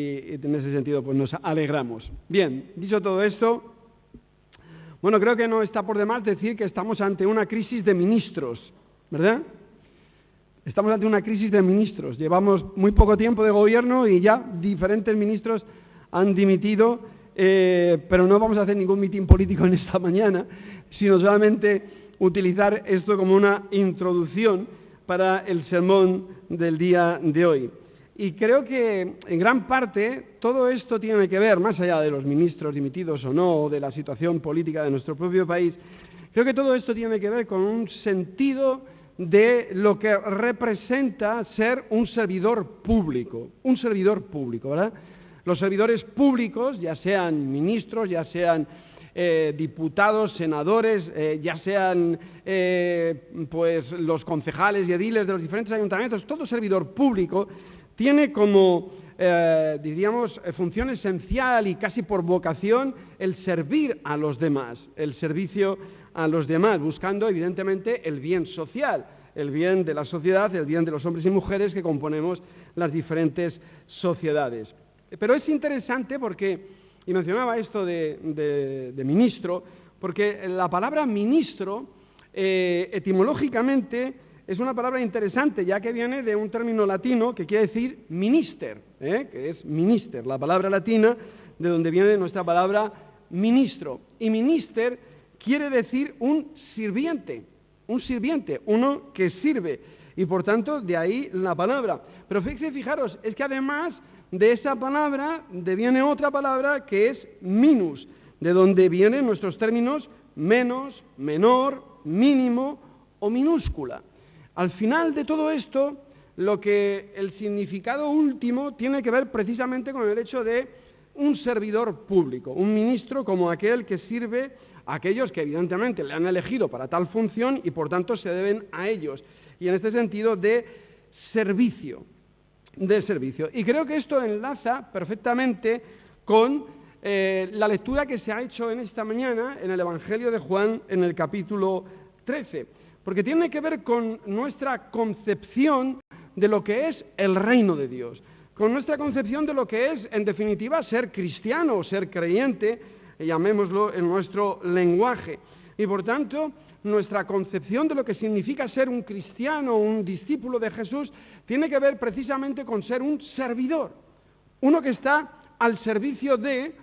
y en ese sentido pues nos alegramos. Bien, dicho todo esto, bueno, creo que no está por demás decir que estamos ante una crisis de ministros, ¿verdad? Estamos ante una crisis de ministros. Llevamos muy poco tiempo de gobierno y ya diferentes ministros han dimitido, pero no vamos a hacer ningún mitin político en esta mañana, sino solamente utilizar esto como una introducción para el sermón del día de hoy. Y creo que en gran parte todo esto tiene que ver, más allá de los ministros dimitidos o no, o de la situación política de nuestro propio país, creo que todo esto tiene que ver con un sentido de lo que representa ser un servidor público, ¿verdad? Los servidores públicos, ya sean ministros, ya sean diputados, senadores, ya sean pues los concejales y ediles de los diferentes ayuntamientos, todo servidor público tiene como, diríamos, función esencial y casi por vocación el servir a los demás, el servicio a los demás, buscando evidentemente el bien social, el bien de la sociedad, el bien de los hombres y mujeres que componemos las diferentes sociedades. Pero es interesante porque, y mencionaba esto de ministro, porque la palabra ministro etimológicamente es una palabra interesante, ya que viene de un término latino que quiere decir minister, que es minister, la palabra latina de donde viene nuestra palabra ministro. Y minister quiere decir un sirviente, uno que sirve, y por tanto de ahí la palabra. Pero fijaros, es que además de esa palabra deviene otra palabra que es minus, de donde vienen nuestros términos menos, menor, mínimo o minúscula. Al final de todo esto, lo que el significado último tiene que ver precisamente con el hecho de un servidor público, un ministro como aquel que sirve a aquellos que evidentemente le han elegido para tal función y por tanto se deben a ellos. Y en este sentido de servicio. Y creo que esto enlaza perfectamente con la lectura que se ha hecho en esta mañana en el Evangelio de Juan en el capítulo 13. Porque tiene que ver con nuestra concepción de lo que es el reino de Dios, con nuestra concepción de lo que es, en definitiva, ser cristiano o ser creyente, llamémoslo en nuestro lenguaje. Y por tanto, nuestra concepción de lo que significa ser un cristiano, un discípulo de Jesús, tiene que ver precisamente con ser un servidor, uno que está al servicio del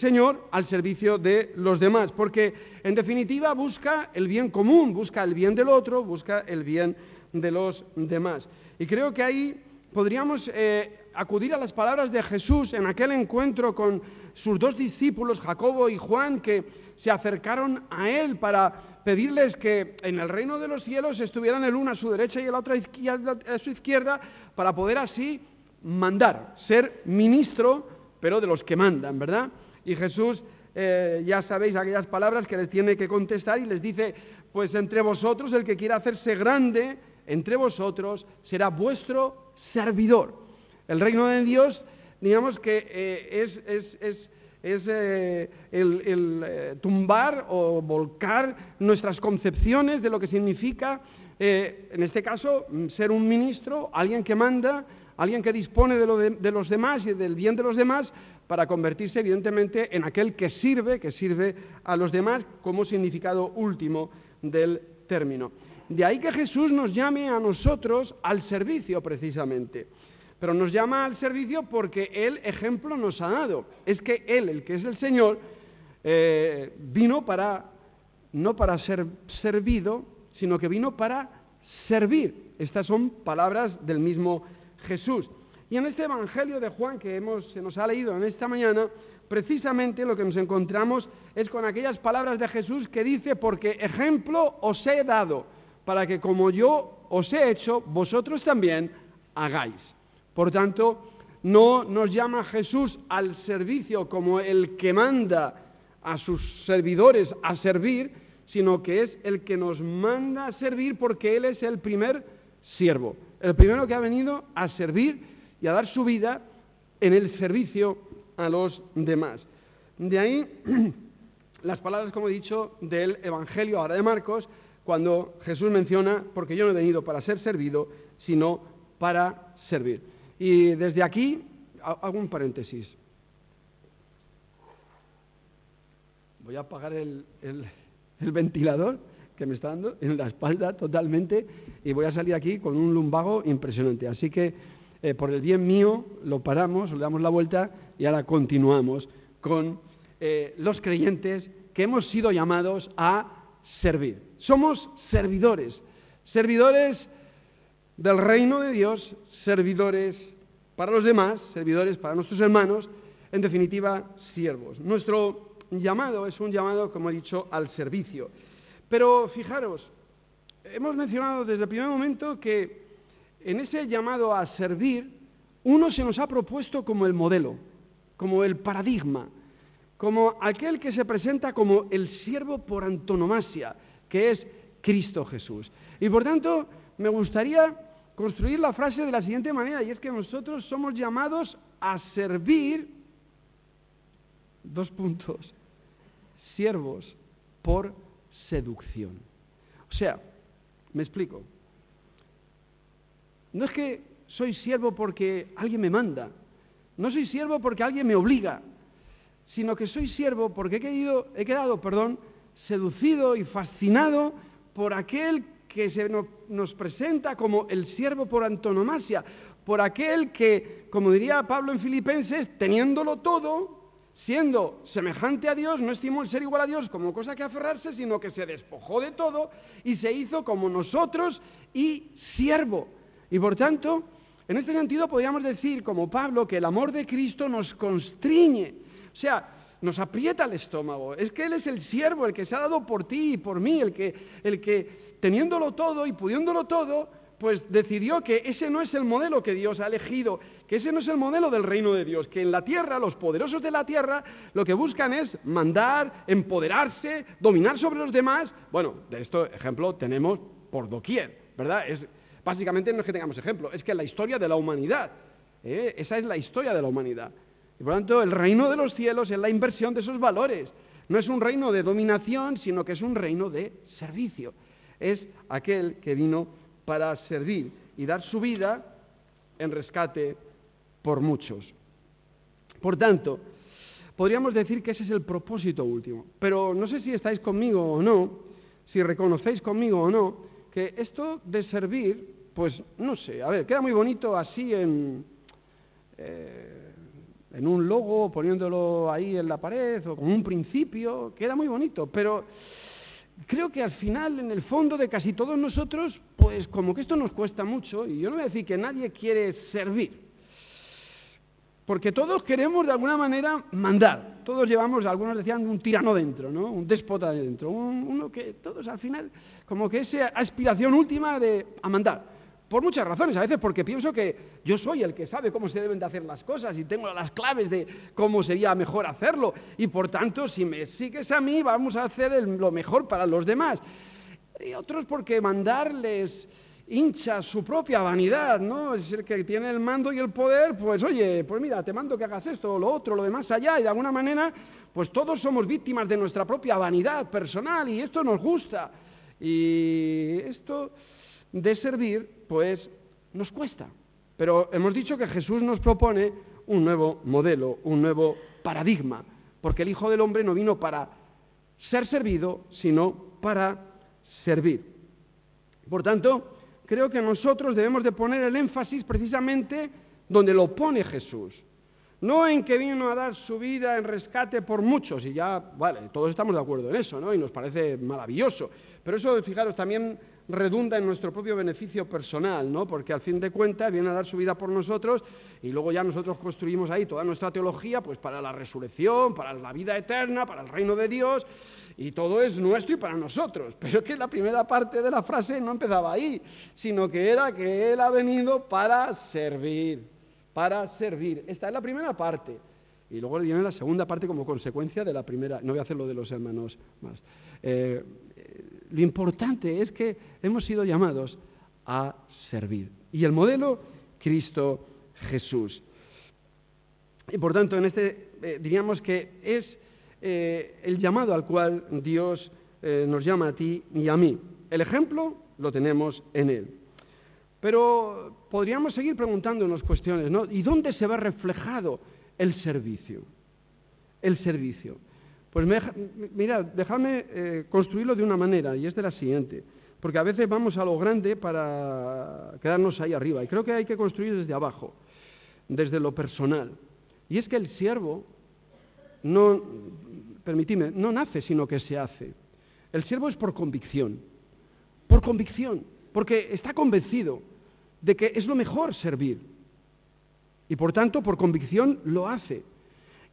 Señor, al servicio de los demás, porque en definitiva busca el bien común, busca el bien del otro, busca el bien de los demás. Y creo que ahí podríamos acudir a las palabras de Jesús en aquel encuentro con sus dos discípulos, Jacobo y Juan, que se acercaron a él para pedirles que en el reino de los cielos estuvieran el uno a su derecha y el otro a su izquierda, para poder así mandar, ser ministro, pero de los que mandan, ¿verdad? Y Jesús, ya sabéis aquellas palabras que les tiene que contestar y les dice, pues entre vosotros el que quiera hacerse grande, entre vosotros será vuestro servidor. El reino de Dios, digamos que es tumbar o volcar nuestras concepciones de lo que significa, en este caso, ser un ministro, alguien que manda, alguien que dispone de los demás y del bien de los demás, para convertirse evidentemente en aquel que sirve a los demás como significado último del término. De ahí que Jesús nos llame a nosotros al servicio precisamente. Pero nos llama al servicio porque Él ejemplo nos ha dado. Es que Él, el que es el Señor, vino no para ser servido, sino que vino para servir. Estas son palabras del mismo Jesús. Y en este Evangelio de Juan que se nos ha leído en esta mañana, precisamente lo que nos encontramos es con aquellas palabras de Jesús que dice, porque ejemplo os he dado, para que como yo os he hecho, vosotros también hagáis. Por tanto, no nos llama Jesús al servicio como el que manda a sus servidores a servir, sino que es el que nos manda a servir porque Él es el primer siervo, el primero que ha venido a servir y a dar su vida en el servicio a los demás. De ahí las palabras, como he dicho, del Evangelio ahora de Marcos, cuando Jesús menciona, porque yo no he venido para ser servido, sino para servir. Y desde aquí hago un paréntesis. Voy a apagar el ventilador que me está dando en la espalda totalmente y voy a salir aquí con un lumbago impresionante. Así que, por el bien mío, lo paramos, le damos la vuelta y ahora continuamos con los creyentes que hemos sido llamados a servir. Somos servidores del reino de Dios, servidores para los demás, servidores para nuestros hermanos, en definitiva, siervos. Nuestro llamado es un llamado, como he dicho, al servicio. Pero fijaros, hemos mencionado desde el primer momento que en ese llamado a servir, uno se nos ha propuesto como el modelo, como el paradigma, como aquel que se presenta como el siervo por antonomasia, que es Cristo Jesús. Y por tanto, me gustaría construir la frase de la siguiente manera, y es que nosotros somos llamados a servir, siervos por seducción. O sea, me explico. No es que soy siervo porque alguien me manda, no soy siervo porque alguien me obliga, sino que soy siervo porque he quedado seducido y fascinado por aquel que nos presenta como el siervo por antonomasia, por aquel que, como diría Pablo en Filipenses, teniéndolo todo, siendo semejante a Dios, no estimó el ser igual a Dios como cosa que aferrarse, sino que se despojó de todo y se hizo como nosotros y siervo. Y por tanto, en este sentido podríamos decir, como Pablo, que el amor de Cristo nos constriñe, o sea, nos aprieta el estómago. Es que Él es el siervo, el que se ha dado por ti y por mí, el que teniéndolo todo y pudiéndolo todo, pues decidió que ese no es el modelo que Dios ha elegido, que ese no es el modelo del reino de Dios, que en la tierra, los poderosos de la tierra, lo que buscan es mandar, empoderarse, dominar sobre los demás. Bueno, de esto ejemplo tenemos por doquier, ¿verdad? Básicamente no es que tengamos ejemplo, es que la historia de la humanidad, esa es la historia de la humanidad. Y por lo tanto, el reino de los cielos es la inversión de esos valores. No es un reino de dominación, sino que es un reino de servicio. Es aquel que vino para servir y dar su vida en rescate por muchos. Por tanto, podríamos decir que ese es el propósito último. Pero no sé si estáis conmigo o no, si reconocéis conmigo o no, que esto de servir, pues no sé, a ver, queda muy bonito así en un logo, poniéndolo ahí en la pared, o como un principio, queda muy bonito, pero creo que al final, en el fondo de casi todos nosotros, pues como que esto nos cuesta mucho, y yo no voy a decir que nadie quiere servir, porque todos queremos de alguna manera mandar, todos llevamos, algunos decían, un tirano dentro, ¿no? Un déspota dentro, uno que todos al final, como que esa aspiración última a mandar. Por muchas razones, a veces porque pienso que yo soy el que sabe cómo se deben de hacer las cosas y tengo las claves de cómo sería mejor hacerlo y por tanto si me sigues a mí vamos a hacer lo mejor para los demás. Y otros porque mandar les hincha su propia vanidad, ¿no? Es el que tiene el mando y el poder, pues oye, pues mira, te mando que hagas esto, lo otro, lo demás allá y de alguna manera pues todos somos víctimas de nuestra propia vanidad personal y esto nos gusta y esto de servir, pues nos cuesta. Pero hemos dicho que Jesús nos propone un nuevo modelo, un nuevo paradigma, porque el Hijo del Hombre no vino para ser servido, sino para servir. Por tanto, creo que nosotros debemos de poner el énfasis precisamente donde lo pone Jesús. No en que vino a dar su vida en rescate por muchos, y ya, vale, todos estamos de acuerdo en eso, ¿no? Y nos parece maravilloso. Pero eso, fijaros, también redunda en nuestro propio beneficio personal, ¿no? Porque al fin de cuentas viene a dar su vida por nosotros y luego ya nosotros construimos ahí toda nuestra teología pues para la resurrección, para la vida eterna, para el reino de Dios y todo es nuestro y para nosotros. Pero es que la primera parte de la frase no empezaba ahí, sino que era que Él ha venido para servir, para servir. Esta es la primera parte. Y luego viene la segunda parte como consecuencia de la primera. No voy a hacer lo de los hermanos más. Lo importante es que hemos sido llamados a servir. Y el modelo, Cristo Jesús. Y por tanto, en diríamos que es el llamado al cual Dios nos llama a ti y a mí. El ejemplo lo tenemos en Él. Pero podríamos seguir preguntándonos cuestiones, ¿no? ¿Y dónde se ve reflejado el servicio? El servicio. Pues mira, dejadme construirlo de una manera, y es de la siguiente, porque a veces vamos a lo grande para quedarnos ahí arriba, y creo que hay que construir desde abajo, desde lo personal. Y es que el siervo no, permitidme, no nace, sino que se hace. El siervo es por convicción, porque está convencido de que es lo mejor servir. Y por tanto, por convicción, lo hace.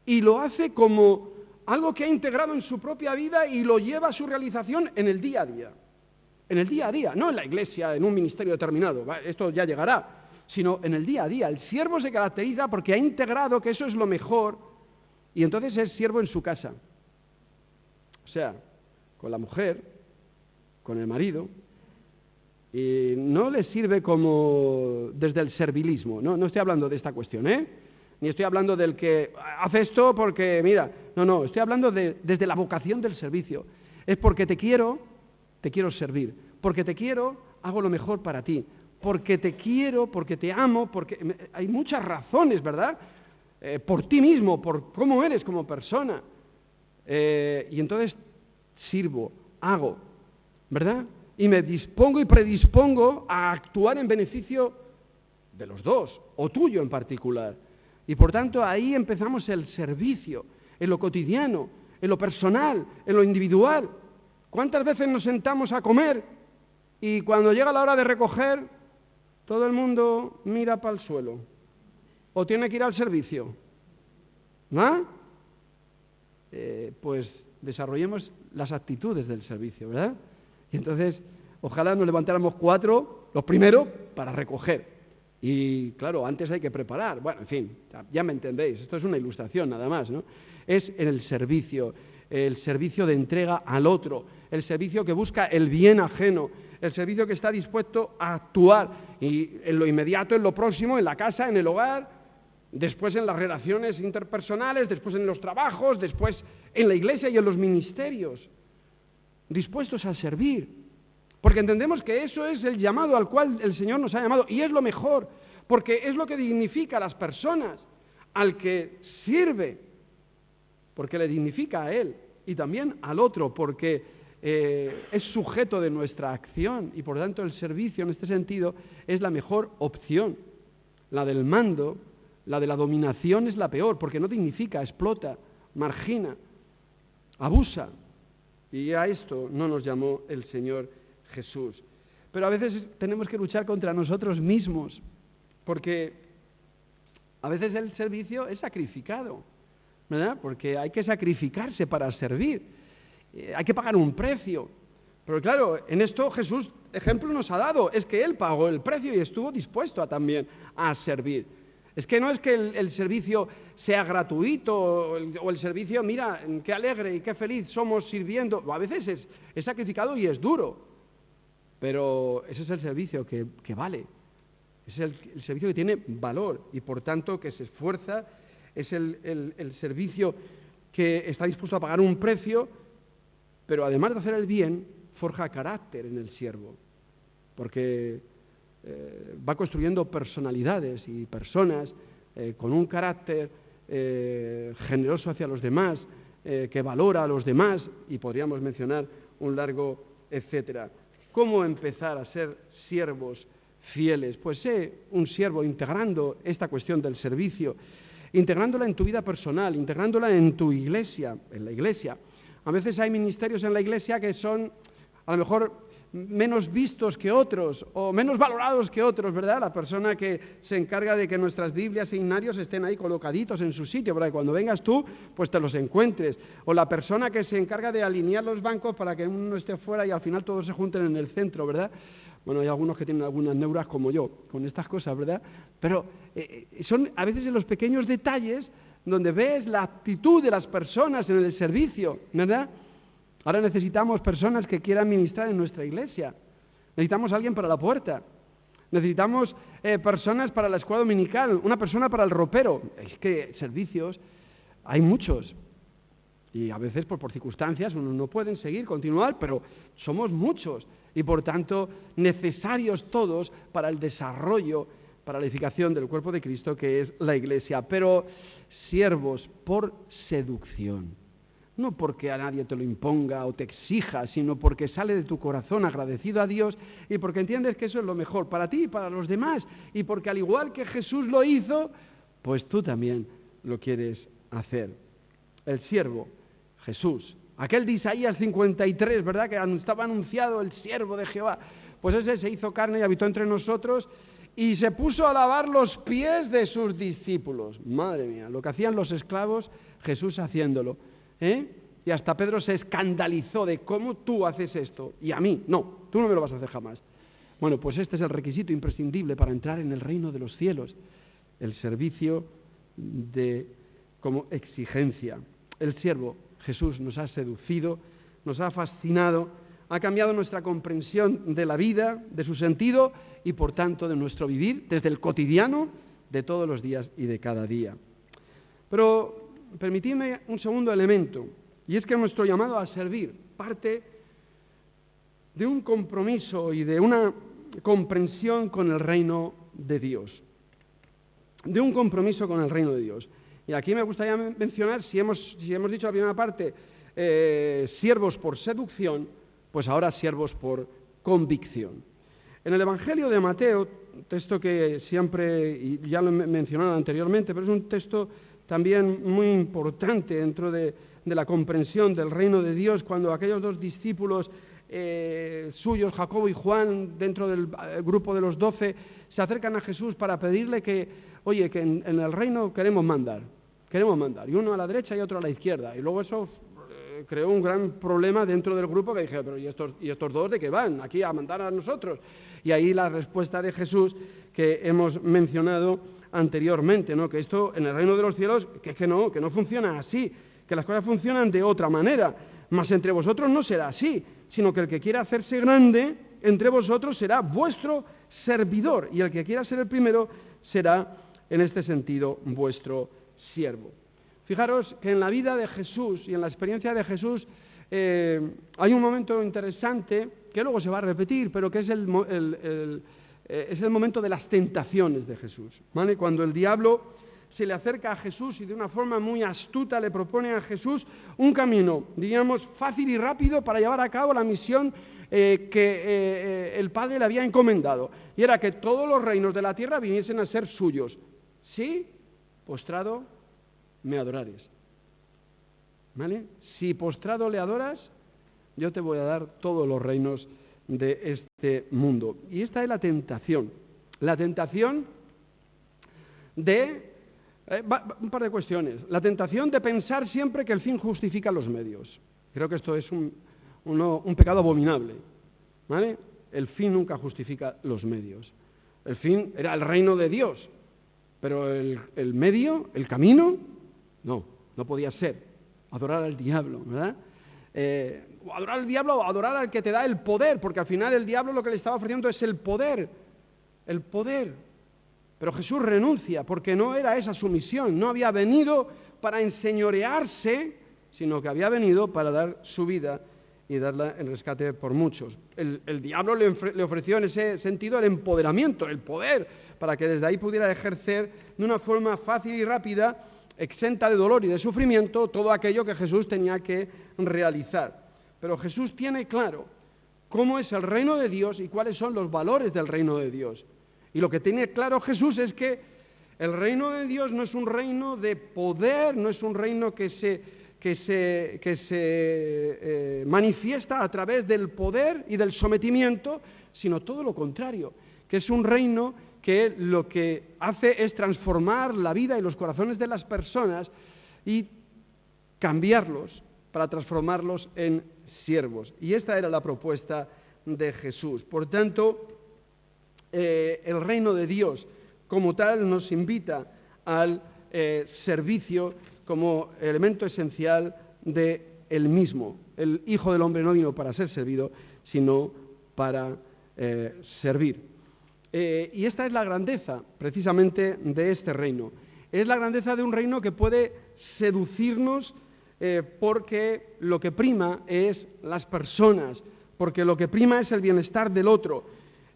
Y lo hace como algo que ha integrado en su propia vida y lo lleva a su realización en el día a día. En el día a día, no en la iglesia, en un ministerio determinado, esto ya llegará, sino en el día a día. El siervo se caracteriza porque ha integrado que eso es lo mejor y entonces es siervo en su casa. O sea, con la mujer, con el marido, y no le sirve como desde el servilismo, no estoy hablando de esta cuestión, ni estoy hablando del que hace esto porque, mira, no, estoy hablando desde la vocación del servicio. Es porque te quiero servir, porque te quiero, hago lo mejor para ti, porque te quiero, porque te amo, porque hay muchas razones, ¿verdad? Por ti mismo, por cómo eres como persona. Y entonces sirvo, hago, ¿verdad? Y me dispongo y predispongo a actuar en beneficio de los dos, o tuyo en particular. Y por tanto ahí empezamos el servicio, en lo cotidiano, en lo personal, en lo individual. ¿Cuántas veces nos sentamos a comer y cuando llega la hora de recoger, todo el mundo mira para el suelo? ¿O tiene que ir al servicio? ¿No? Pues desarrollemos las actitudes del servicio, ¿verdad? Y entonces, ojalá nos levantáramos 4, los primeros, para recoger. Y claro, antes hay que preparar. Bueno, en fin, ya me entendéis, esto es una ilustración nada más, ¿no? Es en el servicio de entrega al otro, el servicio que busca el bien ajeno, el servicio que está dispuesto a actuar y en lo inmediato, en lo próximo, en la casa, en el hogar, después en las relaciones interpersonales, después en los trabajos, después en la iglesia y en los ministerios, dispuestos a servir, porque entendemos que eso es el llamado al cual el Señor nos ha llamado y es lo mejor, porque es lo que dignifica a las personas, al que sirve, porque le dignifica a él y también al otro, porque es sujeto de nuestra acción y por tanto el servicio en este sentido es la mejor opción. La del mando, la de la dominación es la peor, porque no dignifica, explota, margina, abusa. Y a esto no nos llamó el Señor Jesús. Pero a veces tenemos que luchar contra nosotros mismos, porque a veces el servicio es sacrificado, ¿verdad? Porque hay que sacrificarse para servir, hay que pagar un precio. Pero claro, en esto Jesús ejemplo nos ha dado, es que Él pagó el precio y estuvo dispuesto también a servir. Es que no es que el servicio sea gratuito o el servicio, mira, qué alegre y qué feliz somos sirviendo. A veces es sacrificado y es duro, pero ese es el servicio que vale, ese es el servicio que tiene valor y por tanto que se esfuerza, es el servicio que está dispuesto a pagar un precio, pero además de hacer el bien, forja carácter en el siervo, porque va construyendo personalidades y personas con un carácter generoso hacia los demás, que valora a los demás, y podríamos mencionar un largo etcétera. ¿Cómo empezar a ser siervos fieles? Pues sé un siervo integrando esta cuestión del servicio, integrándola en tu vida personal, integrándola en tu iglesia, en la iglesia. A veces hay ministerios en la iglesia que son a lo mejor menos vistos que otros o menos valorados que otros, ¿verdad? La persona que se encarga de que nuestras Biblias e himnarios estén ahí colocaditos en su sitio para que cuando vengas tú, pues te los encuentres. O la persona que se encarga de alinear los bancos para que uno esté fuera y al final todos se junten en el centro, ¿verdad? Bueno, hay algunos que tienen algunas neuras como yo con estas cosas, ¿verdad? Pero son a veces en los pequeños detalles donde ves la actitud de las personas en el servicio, ¿verdad? Ahora necesitamos personas que quieran ministrar en nuestra iglesia. Necesitamos alguien para la puerta. Necesitamos personas para la escuela dominical, una persona para el ropero. Es que servicios hay muchos. Y a veces por circunstancias uno no pueden continuar, pero somos muchos. y por tanto necesarios todos para el desarrollo, para la edificación del cuerpo de Cristo, que es la Iglesia. Pero siervos por seducción, no porque a nadie te lo imponga o te exija, sino porque sale de tu corazón agradecido a Dios y porque entiendes que eso es lo mejor para ti y para los demás, y porque al igual que Jesús lo hizo, pues tú también lo quieres hacer. El siervo, Jesús, aquel de Isaías 53, ¿verdad?, que estaba anunciado el siervo de Jehová, pues ese se hizo carne y habitó entre nosotros y se puso a lavar los pies de sus discípulos. Madre mía, lo que hacían los esclavos, Jesús haciéndolo, y hasta Pedro se escandalizó de cómo tú haces esto y a mí, no, tú no me lo vas a hacer jamás. Bueno, pues este es el requisito imprescindible para entrar en el reino de los cielos, el servicio como exigencia. El siervo, Jesús, nos ha seducido, nos ha fascinado, ha cambiado nuestra comprensión de la vida, de su sentido y por tanto de nuestro vivir, desde el cotidiano, de todos los días y de cada día. Pero permitidme un segundo elemento, y es que nuestro llamado a servir parte de un compromiso y de una comprensión con el reino de Dios. De un compromiso con el reino de Dios. Y aquí me gustaría mencionar, si hemos dicho la primera parte, siervos por seducción, pues ahora siervos por convicción. En el Evangelio de Mateo, texto que siempre, y ya lo he mencionado anteriormente, pero es un texto también muy importante dentro de la comprensión del reino de Dios, cuando aquellos dos discípulos suyos, Jacobo y Juan, dentro del grupo de los 12, se acercan a Jesús para pedirle que, oye, que en el reino queremos mandar, y uno a la derecha y otro a la izquierda, y luego eso creó un gran problema dentro del grupo, que dije, pero ¿y estos dos de qué van? Aquí a mandar a nosotros. Y ahí la respuesta de Jesús que hemos mencionado anteriormente, ¿no? Que esto en el reino de los cielos, que no funciona así, que las cosas funcionan de otra manera, mas entre vosotros no será así, sino que el que quiera hacerse grande entre vosotros será vuestro servidor, y el que quiera ser el primero será, en este sentido, vuestro siervo. Fijaros que en la vida de Jesús y en la experiencia de Jesús hay un momento interesante que luego se va a repetir, pero que es el momento de las tentaciones de Jesús, ¿vale? Cuando el diablo se le acerca a Jesús y de una forma muy astuta le propone a Jesús un camino, diríamos, fácil y rápido para llevar a cabo la misión que el Padre le había encomendado, y era que todos los reinos de la tierra viniesen a ser suyos. ¿Sí? Postrado me adorares. ¿Vale? Si postrado le adoras, yo te voy a dar todos los reinos de este mundo. Y esta es la tentación. La tentación de... un par de cuestiones. La tentación de pensar siempre que el fin justifica los medios. Creo que esto es un pecado abominable, ¿vale? El fin nunca justifica los medios. El fin era el reino de Dios, pero el medio, el camino, no podía ser. Adorar al diablo, ¿verdad? O adorar al diablo o adorar al que te da el poder, porque al final el diablo lo que le estaba ofreciendo es el poder. El poder. Pero Jesús renuncia, porque no era esa su misión. No había venido para enseñorearse, sino que había venido para dar su vida y darla en rescate por muchos. El diablo le ofreció en ese sentido el empoderamiento, el poder, para que desde ahí pudiera ejercer de una forma fácil y rápida, exenta de dolor y de sufrimiento, todo aquello que Jesús tenía que realizar. Pero Jesús tiene claro cómo es el reino de Dios y cuáles son los valores del reino de Dios. Y lo que tiene claro Jesús es que el reino de Dios no es un reino de poder, no es un reino que se manifiesta a través del poder y del sometimiento, sino todo lo contrario, que es un reino que lo que hace es transformar la vida y los corazones de las personas y cambiarlos para transformarlos en siervos. Y esta era la propuesta de Jesús. Por tanto, el reino de Dios como tal nos invita al servicio como elemento esencial de él mismo. El Hijo del Hombre no vino para ser servido, sino para servir. Y esta es la grandeza, precisamente, de este reino. Es la grandeza de un reino que puede seducirnos porque lo que prima es las personas, porque lo que prima es el bienestar del otro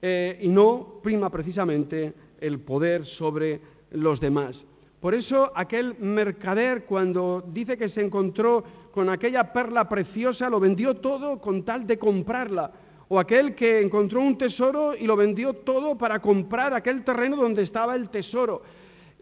y no prima precisamente el poder sobre los demás. Por eso aquel mercader, cuando dice que se encontró con aquella perla preciosa, lo vendió todo con tal de comprarla. O aquel que encontró un tesoro y lo vendió todo para comprar aquel terreno donde estaba el tesoro.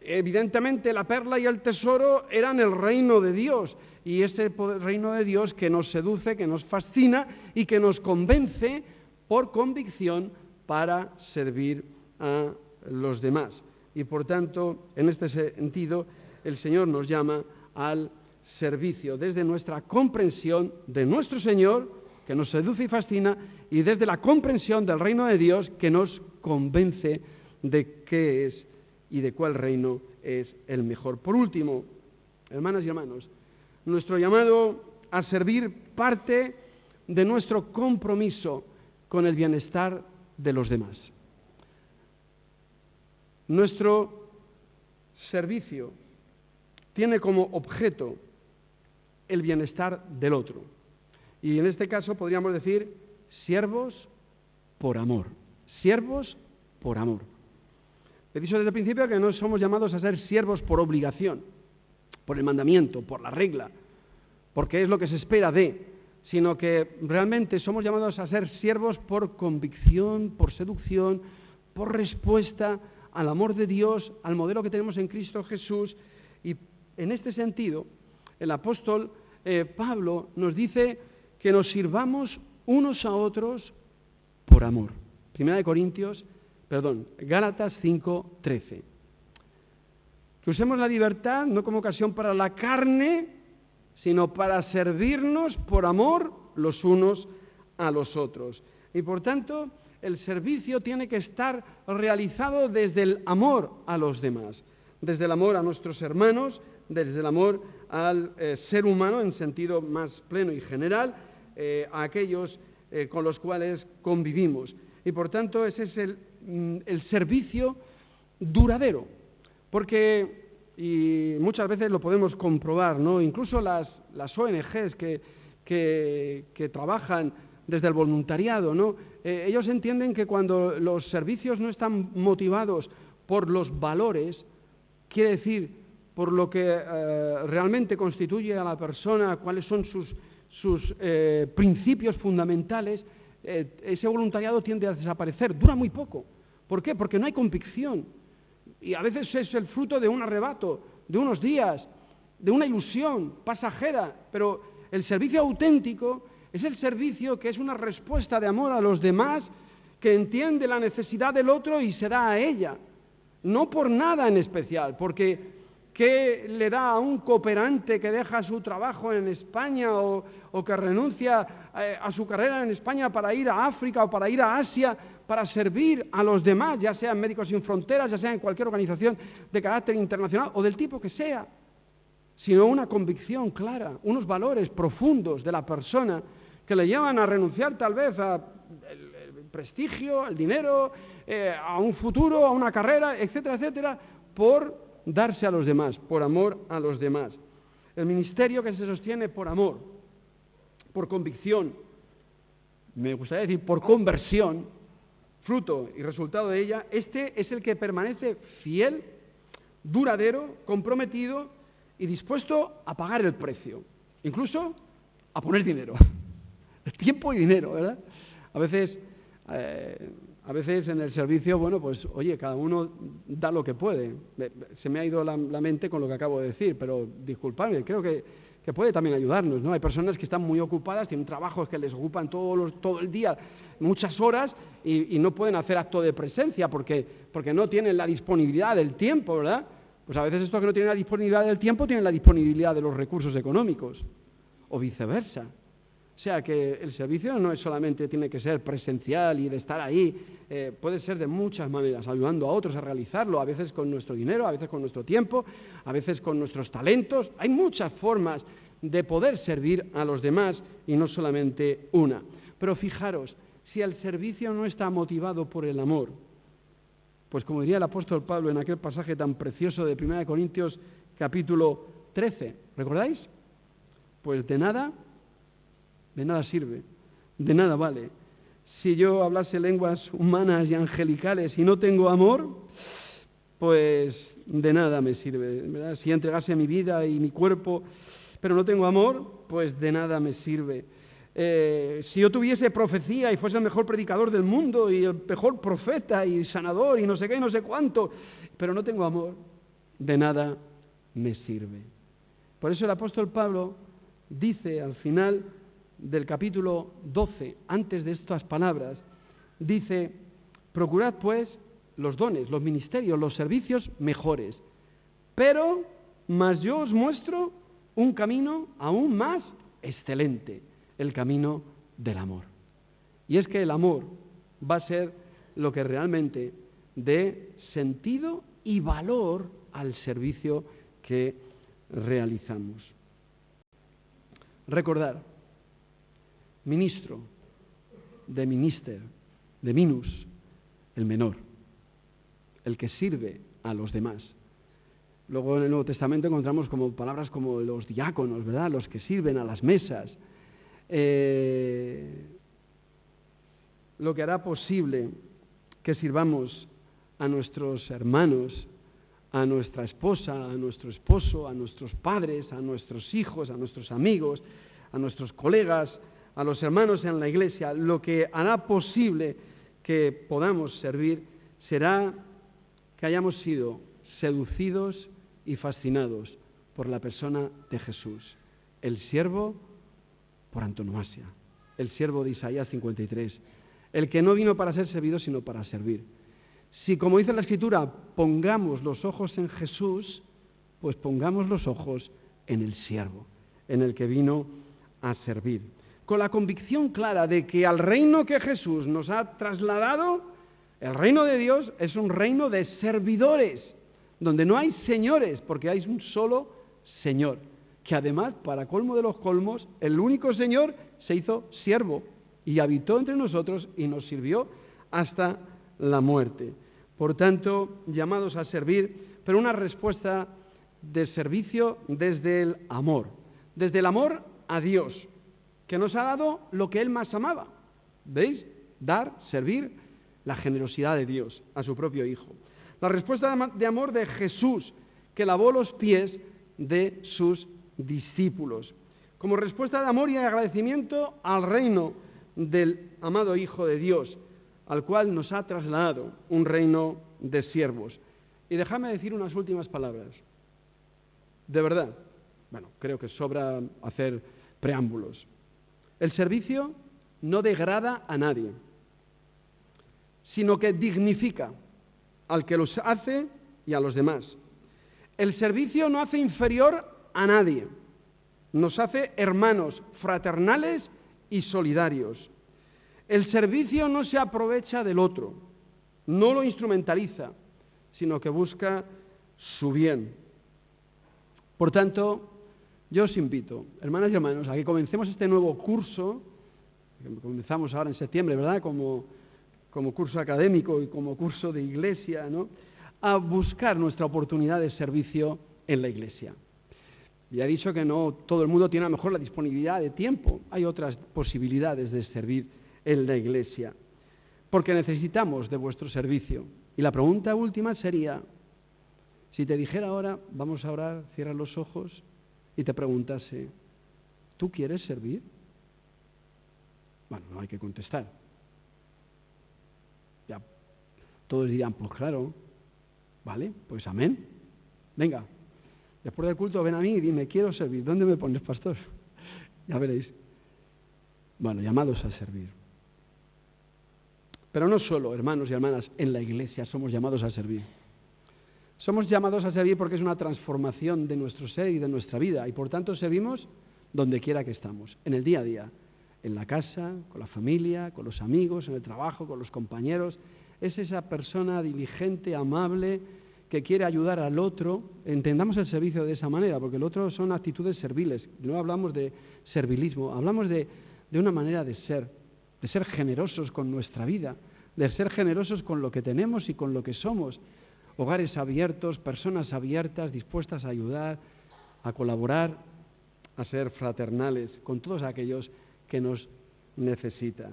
Evidentemente la perla y el tesoro eran el reino de Dios, y ese reino de Dios que nos seduce, que nos fascina y que nos convence por convicción para servir a los demás. Y por tanto, en este sentido, el Señor nos llama al servicio, desde nuestra comprensión de nuestro Señor, que nos seduce y fascina, y desde la comprensión del reino de Dios, que nos convence de qué es y de cuál reino es el mejor. Por último, hermanas y hermanos, nuestro llamado a servir parte de nuestro compromiso con el bienestar de los demás. Nuestro servicio tiene como objeto el bienestar del otro. Y en este caso podríamos decir siervos por amor. Siervos por amor. He dicho desde el principio que no somos llamados a ser siervos por obligación, por el mandamiento, por la regla, porque es lo que se espera sino que realmente somos llamados a ser siervos por convicción, por seducción, por respuesta al amor de Dios, al modelo que tenemos en Cristo Jesús. Y en este sentido, el apóstol Pablo nos dice que nos sirvamos unos a otros por amor. Gálatas 5:13. Que usemos la libertad no como ocasión para la carne, sino para servirnos por amor los unos a los otros. Y por tanto, el servicio tiene que estar realizado desde el amor a los demás, desde el amor a nuestros hermanos, desde el amor al ser humano en sentido más pleno y general, a aquellos con los cuales convivimos. Y por tanto ese es el servicio duradero, porque, y muchas veces lo podemos comprobar, ¿no? Incluso las ONGs que trabajan desde el voluntariado, ¿no? Ellos entienden que cuando los servicios no están motivados por los valores, quiere decir por lo que realmente constituye a la persona, cuáles son sus principios fundamentales, ese voluntariado tiende a desaparecer, dura muy poco. ¿Por qué? Porque no hay convicción, y a veces es el fruto de un arrebato, de unos días, de una ilusión pasajera, pero el servicio auténtico es el servicio que es una respuesta de amor a los demás, que entiende la necesidad del otro y se da a ella, no por nada en especial, porque ¿qué le da a un cooperante que deja su trabajo en España o que renuncia a su carrera en España para ir a África o para ir a Asia, para servir a los demás, ya sean Médicos Sin Fronteras, ya sea en cualquier organización de carácter internacional o del tipo que sea, sino una convicción clara, unos valores profundos de la persona que le llevan a renunciar tal vez al prestigio, al dinero, a un futuro, a una carrera, etcétera, etcétera, por darse a los demás, por amor a los demás. El ministerio que se sostiene por amor, por convicción, me gustaría decir por conversión, fruto y resultado de ella, este es el que permanece fiel, duradero, comprometido y dispuesto a pagar el precio, incluso a poner dinero, tiempo y dinero, ¿verdad? A veces en el servicio, bueno, pues oye, cada uno da lo que puede. Se me ha ido la mente con lo que acabo de decir, pero disculpadme, creo que puede también ayudarnos, ¿no? Hay personas que están muy ocupadas, tienen trabajos que les ocupan todo el día, muchas horas, y no pueden hacer acto de presencia porque no tienen la disponibilidad del tiempo, ¿verdad? Pues a veces estos que no tienen la disponibilidad del tiempo tienen la disponibilidad de los recursos económicos, o viceversa. O sea que el servicio no es solamente tiene que ser presencial y de estar ahí, puede ser de muchas maneras, ayudando a otros a realizarlo, a veces con nuestro dinero, a veces con nuestro tiempo, a veces con nuestros talentos. Hay muchas formas de poder servir a los demás y no solamente una. Pero fijaros, si el servicio no está motivado por el amor, pues como diría el apóstol Pablo en aquel pasaje tan precioso de 1 Corintios capítulo 13, ¿recordáis? Pues de nada sirve. de nada vale. Si yo hablase lenguas humanas y angelicales y no tengo amor, pues de nada me sirve, ¿verdad? Si entregase mi vida y mi cuerpo, pero no tengo amor, pues de nada me sirve. Si yo tuviese profecía y fuese el mejor predicador del mundo y el mejor profeta y sanador y no sé qué y no sé cuánto, pero no tengo amor, de nada me sirve. Por eso el apóstol Pablo dice al final del capítulo 12, antes de estas palabras, dice: procurad pues los dones, los ministerios, los servicios mejores, pero más yo os muestro un camino aún más excelente, el camino del amor. Y es que el amor va a ser lo que realmente dé sentido y valor al servicio que realizamos. Recordar, ministro, de minister, de minus, el menor, el que sirve a los demás. Luego en el Nuevo Testamento encontramos como palabras como los diáconos, ¿verdad?, los que sirven a las mesas. Lo que hará posible que sirvamos a nuestros hermanos, a nuestra esposa, a nuestro esposo, a nuestros padres, a nuestros hijos, a nuestros amigos, a nuestros colegas, a los hermanos en la iglesia. Lo que hará posible que podamos servir será que hayamos sido seducidos y fascinados por la persona de Jesús, el siervo por antonomasia, el siervo de Isaías 53, el que no vino para ser servido sino para servir. Si, como dice la Escritura, pongamos los ojos en Jesús, pues pongamos los ojos en el siervo, en el que vino a servir, con la convicción clara de que al reino que Jesús nos ha trasladado, el reino de Dios es un reino de servidores, donde no hay señores, porque hay un solo Señor, que además, para colmo de los colmos, el único Señor se hizo siervo y habitó entre nosotros y nos sirvió hasta la muerte. Por tanto, llamados a servir, pero una respuesta de servicio desde el amor a Dios, que nos ha dado lo que Él más amaba. ¿Veis? Dar, servir, la generosidad de Dios a su propio Hijo. La respuesta de amor de Jesús, que lavó los pies de sus discípulos. Como respuesta de amor y de agradecimiento al reino del amado Hijo de Dios, al cual nos ha trasladado un reino de siervos. Y déjame decir unas últimas palabras. De verdad, creo que sobra hacer preámbulos. El servicio no degrada a nadie, sino que dignifica al que los hace y a los demás. El servicio no hace inferior a nadie, nos hace hermanos, fraternales y solidarios. El servicio no se aprovecha del otro, no lo instrumentaliza, sino que busca su bien. Por tanto, yo os invito, hermanas y hermanos, a que comencemos este nuevo curso, que comenzamos ahora en septiembre, ¿verdad?, como curso académico y como curso de iglesia, ¿no?, a buscar nuestra oportunidad de servicio en la iglesia. Ya he dicho que no todo el mundo tiene a lo mejor la disponibilidad de tiempo, hay otras posibilidades de servir en la iglesia, porque necesitamos de vuestro servicio. Y la pregunta última sería, si te dijera ahora, vamos a orar, cierra los ojos, y te preguntase, ¿tú quieres servir? Bueno, no hay que contestar. Ya todos dirían, pues claro, vale, pues amén. Venga, después del culto ven a mí y dime, quiero servir. ¿Dónde me pones, pastor? Ya veréis. Bueno, llamados a servir. Pero no solo, hermanos y hermanas, en la iglesia somos llamados a servir. Somos llamados a servir porque es una transformación de nuestro ser y de nuestra vida, y por tanto servimos donde quiera que estamos, en el día a día, en la casa, con la familia, con los amigos, en el trabajo, con los compañeros. Es esa persona diligente, amable, que quiere ayudar al otro. Entendamos el servicio de esa manera, porque el otro son actitudes serviles. No hablamos de servilismo, hablamos de una manera de ser generosos con nuestra vida, de ser generosos con lo que tenemos y con lo que somos. Hogares abiertos, personas abiertas, dispuestas a ayudar, a colaborar, a ser fraternales con todos aquellos que nos necesita.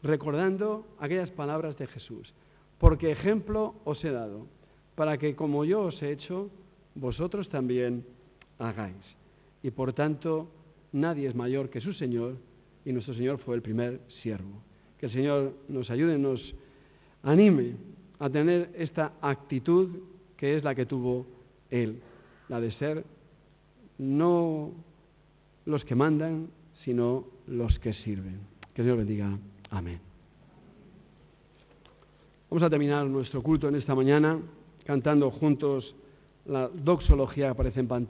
Recordando aquellas palabras de Jesús. Porque ejemplo os he dado, para que como yo os he hecho, vosotros también hagáis. Y por tanto, nadie es mayor que su Señor, y nuestro Señor fue el primer siervo. Que el Señor nos ayude, nos anime a tener esta actitud que es la que tuvo Él, la de ser no los que mandan, sino los que sirven. Que Dios bendiga. Amén. Vamos a terminar nuestro culto en esta mañana cantando juntos la doxología que aparece en pantalla.